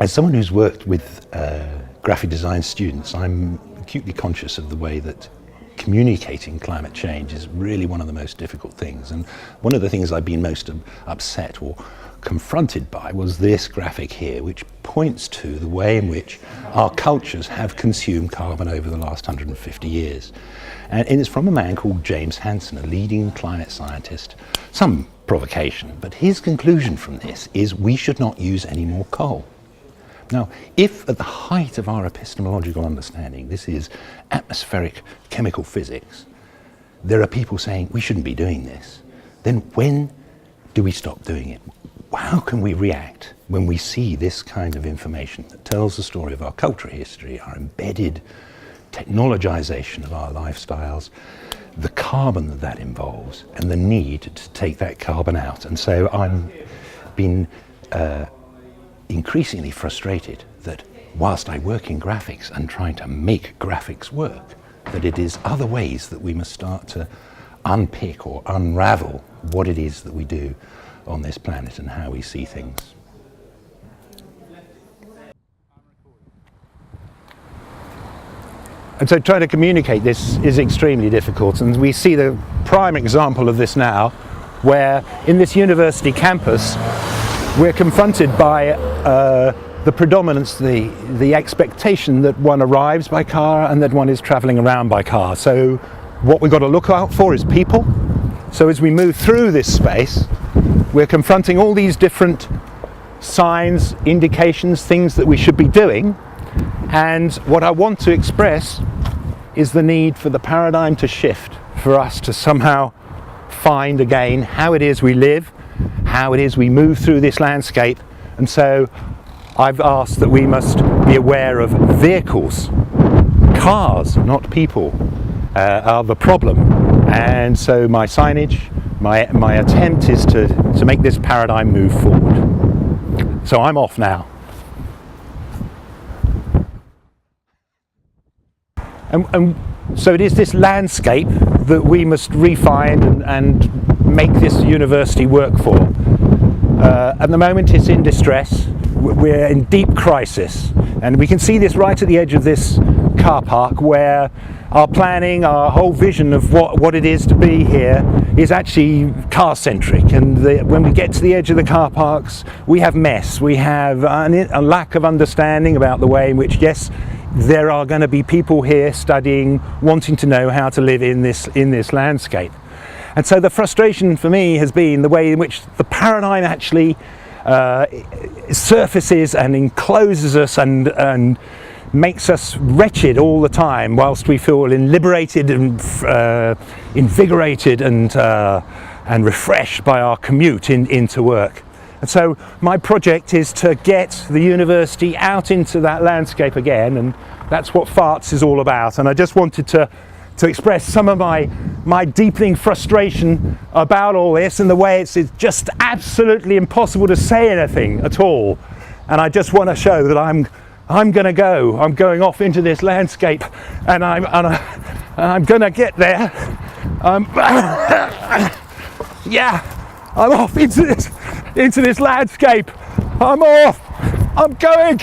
As someone who's worked with graphic design students, I'm acutely conscious of the way that communicating climate change is really one of the most difficult things. And one of the things I've been most upset or confronted by was this graphic here, which points to the way in which our cultures have consumed carbon over the last 150 years. And it's from a man called James Hansen, a leading climate scientist. Some provocation, but his conclusion from this is we should not use any more coal. Now, if at the height of our epistemological understanding, this is atmospheric chemical physics, there are people saying we shouldn't be doing this, then when do we stop doing it? How can we react when we see this kind of information that tells the story of our cultural history, our embedded technologization of our lifestyles, the carbon that that involves, and the need to take that carbon out? And so I'm been increasingly frustrated that whilst I work in graphics and trying to make graphics work, that it is other ways that we must start to unpick or unravel what it is that we do on this planet and how we see things. And so trying to communicate this is extremely difficult, and we see the prime example of this now, where in this university campus we're confronted by the predominance, the expectation that one arrives by car and that one is travelling around by car. So what we've got to look out for is people. So as we move through this space, we're confronting all these different signs, indications, things that we should be doing. And what I want to express is the need for the paradigm to shift, for us to somehow find again how it is we live, how it is we move through this landscape. And so I've asked that we must be aware of vehicles. Cars, not people, are the problem. And so my signage, my attempt is to make this paradigm move forward. So I'm off now. And so it is this landscape that we must refine and make this university work for. At the moment it's in distress. We're in deep crisis, and we can see this right at the edge of this car park, where our planning, our whole vision of what it is to be here is actually car-centric. And when we get to the edge of the car parks, we have mess. We have a lack of understanding about the way in which, yes, there are going to be people here studying, wanting to know how to live in this landscape. And so the frustration for me has been the way in which the paradigm actually surfaces and encloses us and makes us wretched all the time, whilst we feel liberated and invigorated and refreshed by our commute into work. And so my project is to get the university out into that landscape again, and that's what FARTS is all about. And I just wanted to express some of my deepening frustration about all this, and the way it's just absolutely impossible to say anything at all. And I just want to show that I'm going off into this landscape, and I'm going to get there. I'm off into this landscape. I'm off. I'm going.